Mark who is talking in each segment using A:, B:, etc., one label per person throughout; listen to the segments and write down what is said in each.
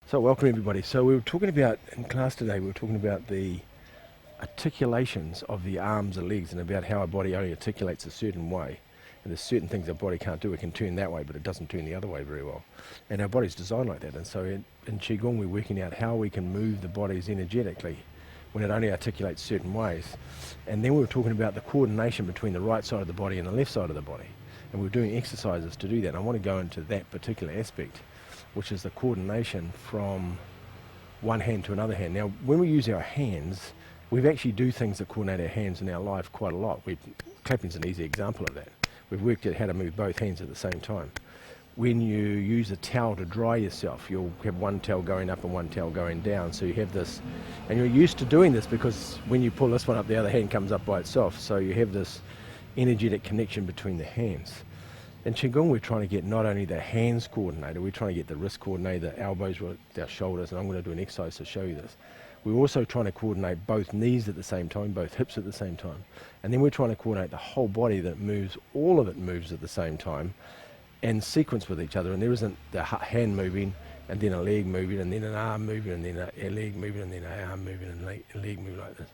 A: So welcome everybody. So we were talking about, in class today, we were talking about the articulations of the arms and legs and about how our body only articulates a certain way. And there's certain things our body can't do. It can turn that way, but it doesn't turn the other way very well. And our body's designed like that. And so in Qigong, we're working out how we can move the bodies energetically when it only articulates certain ways. And then we were talking about the coordination between the right side of the body and the left side of the body. And we were doing exercises to do that. And I want to go into that particular aspect, which is the coordination from one hand to another hand. Now, when we use our hands, we actually do things that coordinate our hands in our life quite a lot. Clapping's an easy example of that. We've worked out how to move both hands at the same time. When you use a towel to dry yourself, you'll have one towel going up and one towel going down. So you have this, and you're used to doing this because when you pull this one up, the other hand comes up by itself. So you have this energetic connection between the hands. In Qigong, we're trying to get not only the hands coordinated, we're trying to get the wrist coordinated, the elbows with our shoulders, and I'm going to do an exercise to show you this. We're also trying to coordinate both knees at the same time, both hips at the same time. And then we're trying to coordinate the whole body that moves, all of it moves at the same time, and sequence with each other. And there isn't the hand moving, and then a leg moving, and then an arm moving, and then a leg moving, and then an arm moving, and a leg moving like this.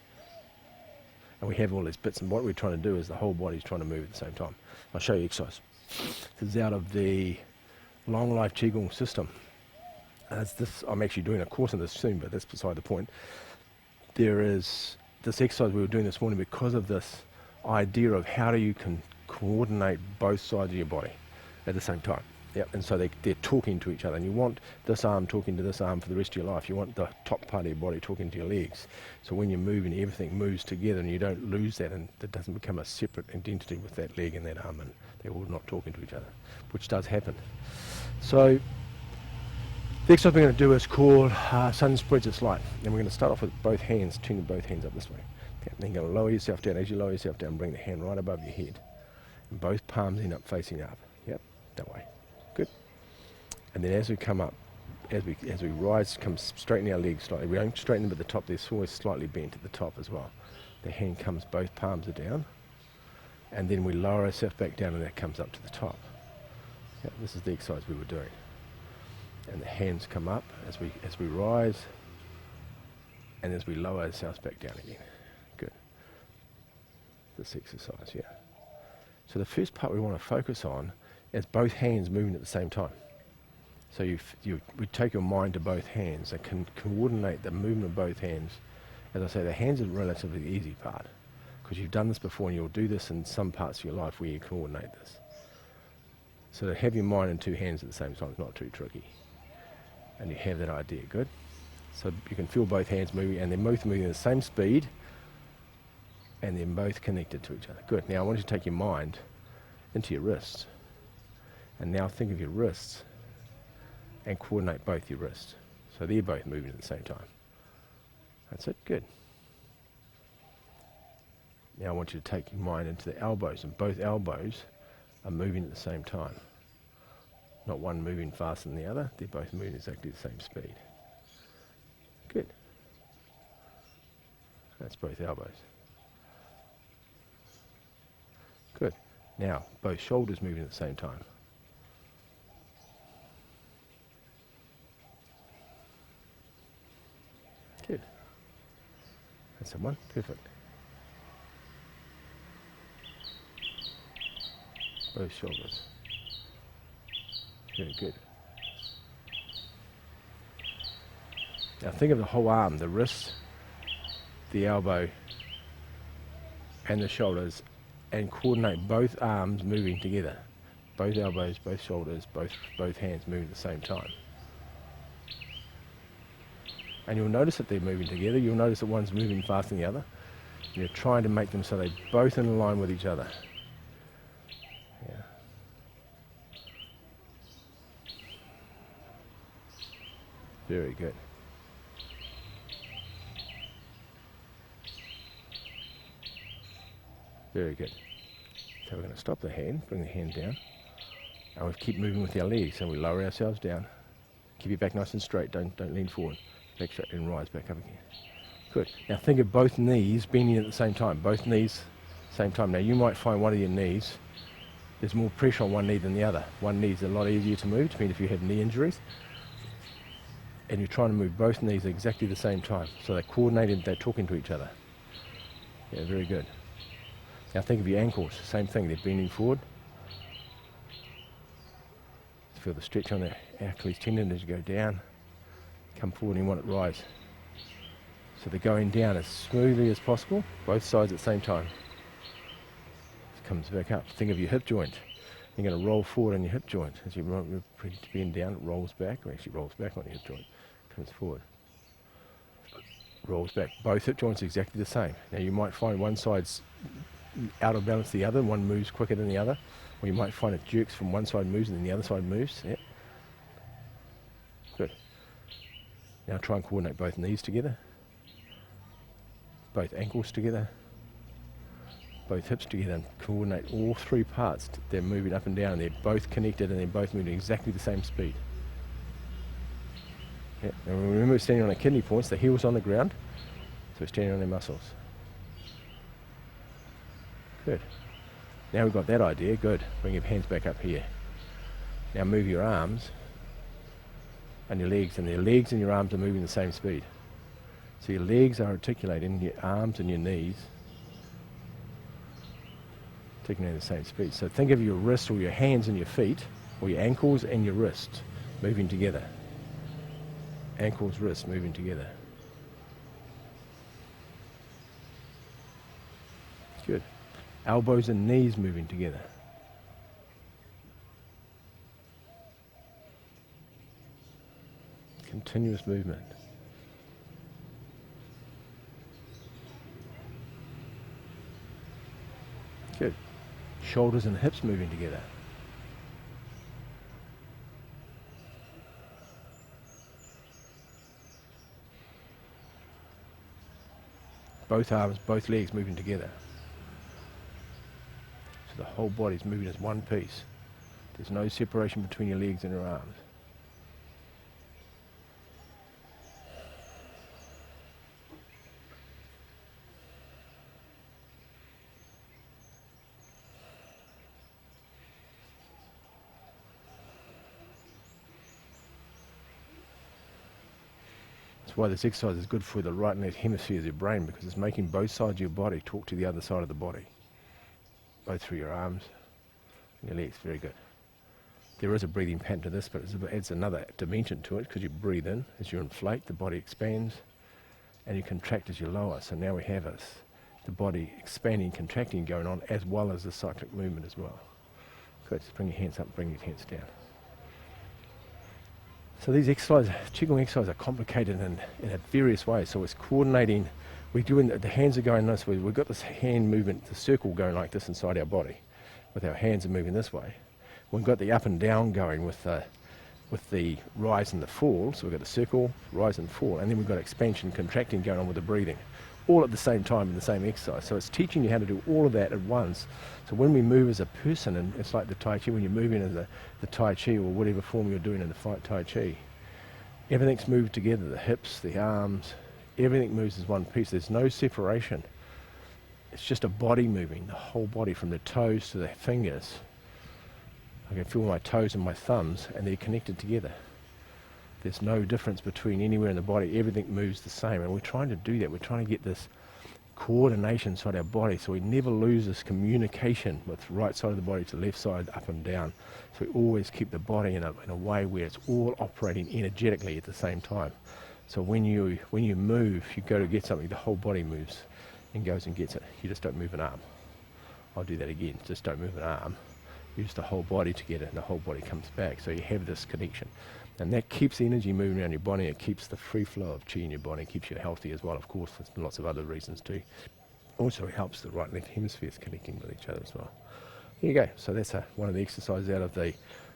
A: And we have all these bits, and what we're trying to do is the whole body's trying to move at the same time. I'll show you exercise. This is out of the Long Life Qigong system. I'm actually doing a course on this soon, but that's beside the point. There is this exercise we were doing this morning because of this idea of how do you can coordinate both sides of your body at the same time. Yep. And so they're talking to each other, and you want this arm talking to this arm for the rest of your life. You want the top part of your body talking to your legs. So when you're moving, everything moves together, and you don't lose that, and it doesn't become a separate identity with that leg and that arm, and they're all not talking to each other, which does happen. So the exercise we're going to do is called Sun Spreads Its Light. And we're going to start off with both hands, turning both hands up this way. Okay. Then you're going to lower yourself down. As you lower yourself down, bring the hand right above your head. And both palms end up facing up. Yep, that way. Good. And then as we come up, as we rise, come straighten our legs slightly. We don't straighten them at the top, they're always slightly bent at the top as well. The hand comes, both palms are down. And then we lower ourselves back down, and that comes up to the top. Yep, this is the exercise we were doing. And the hands come up as we rise, and as we lower ourselves back down again. Good. This exercise, yeah. So the first part we want to focus on is both hands moving at the same time. So we take your mind to both hands and can coordinate the movement of both hands. As I say, the hands are relatively the easy part, because you've done this before, and you'll do this in some parts of your life where you coordinate this. So to have your mind and two hands at the same time is not too tricky. And you have that idea, good? So you can feel both hands moving, and they're both moving at the same speed, and they're both connected to each other. Good. Now I want you to take your mind into your wrists. And now think of your wrists and coordinate both your wrists. So they're both moving at the same time. That's it, good. Now I want you to take your mind into the elbows, and both elbows are moving at the same time. Not one moving faster than the other, they're both moving exactly the same speed. Good. That's both elbows. Good. Now, both shoulders moving at the same time. Good. That's the one, perfect. Both shoulders. Very good. Now think of the whole arm, the wrist, the elbow, and the shoulders, and coordinate both arms moving together. Both elbows, both shoulders, both hands moving at the same time. And you'll notice that they're moving together. You'll notice that one's moving faster than the other. And you're trying to make them so they're both in line with each other. Yeah. Very good. Very good. So we're going to stop the hand, bring the hand down, and we keep moving with our legs. And we lower ourselves down. Keep your back nice and straight. Don't lean forward. Back straight and rise back up again. Good. Now think of both knees bending at the same time. Both knees, same time. Now you might find one of your knees, there's more pressure on one knee than the other. One knee's a lot easier to move, depending if you have knee injuries. and you're trying to move both knees at exactly the same time. So they're coordinated, they're talking to each other. Yeah, very good. Now think of your ankles, same thing, they're bending forward. Feel the stretch on the Achilles tendon as you go down. Come forward and you want it to rise. So they're going down as smoothly as possible, both sides at the same time. It comes back up. Think of your hip joint. You're going to roll forward on your hip joint. As you bend down, it rolls back, or actually rolls back on your hip joint. Comes forward. Rolls back. Both hip joints are exactly the same. Now you might find one side's out of balance the other, one moves quicker than the other, or you might find it jerks from one side moves and then the other side moves. Yeah. Good. Now try and coordinate both knees together, both ankles together, both hips together, and coordinate all three parts. They're moving up and down, and they're both connected, and they're both moving exactly the same speed. Yeah. And remember, we're standing on our kidney points, the heel's on the ground, so we're standing on their muscles. Good. Now we've got that idea, good. Bring your hands back up here. Now move your arms and your legs, and your legs and your arms are moving the same speed. So your legs are articulating, your arms and your knees articulating the same speed. So think of your wrists or your hands and your feet, or your ankles and your wrists moving together. Ankles, wrists moving together. Good. Elbows and knees moving together. Continuous movement. Good. Shoulders and hips moving together. Both arms, both legs moving together. So the whole body's moving as one piece. There's no separation between your legs and your arms. That's why this exercise is good for the right and left hemisphere of your brain, because it's making both sides of your body talk to the other side of the body. Both through your arms and your legs. Very good. There is a breathing pattern to this, but it adds another dimension to it, because you breathe in as you inflate, the body expands, and you contract as you lower. So now we have the body expanding, contracting going on, as well as the cyclic movement as well. Good. So bring your hands up, bring your hands down. So these exercises, Qigong exercises, are complicated in various ways. So it's coordinating. We're doing the hands are going this way. We've got this hand movement, the circle going like this inside our body, with our hands are moving this way. We've got the up and down going with the rise and the fall. So we've got the circle, rise and fall, and then we've got expansion, contracting going on with the breathing, all at the same time in the same exercise. So it's teaching you how to do all of that at once. So when we move as a person, and it's like the Tai Chi, when you're moving in the Tai Chi or whatever form you're doing in the Tai Chi, everything's moved together, the hips, the arms, everything moves as one piece. There's no separation. It's just a body moving, the whole body from the toes to the fingers. I can feel my toes and my thumbs, and they're connected together. There's no difference between anywhere in the body. Everything moves the same, and we're trying to do that. We're trying to get this coordination inside our body, so we never lose this communication with right side of the body to left side, up and down. So we always keep the body in a way where it's all operating energetically at the same time. So when you move, you go to get something, the whole body moves and goes and gets it. You just don't move an arm. I'll do that again. Just don't move an arm. Use the whole body to get it, and the whole body comes back. So you have this connection. And that keeps the energy moving around your body. It keeps the free flow of chi in your body. It keeps you healthy as well, of course. There's lots of other reasons too. Also helps the right and left hemispheres connecting with each other as well. Here you go. So that's one of the exercises out of the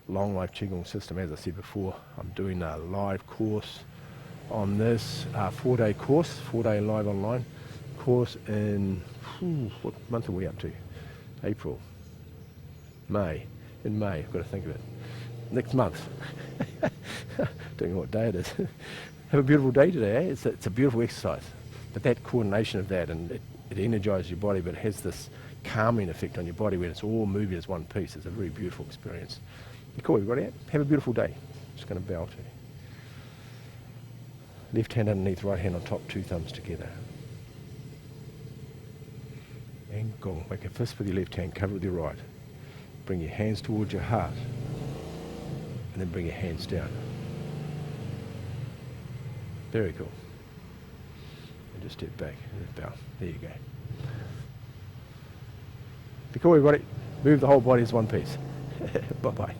A: Long Life Qigong system. As I said before, I'm doing a live course on this 4-day course, 4-day live online course in, what month are we up to? April, May. In May, I've got to think of it. Next month. Don't know what day it is. Have a beautiful day today. Eh? It's a beautiful exercise. But that coordination of that, and it energizes your body, but it has this calming effect on your body when it's all moving as one piece. It's a very beautiful experience. Cool, everybody. Have a beautiful day. Just going to bow to you. Left hand underneath, right hand on top, 2 thumbs together. And gong. Make a fist with your left hand, cover it with your right. Bring your hands towards your heart. And then bring your hands down. Very cool. And just step back and bow. There you go. Be cool, everybody. Move the whole body as one piece. Bye-bye.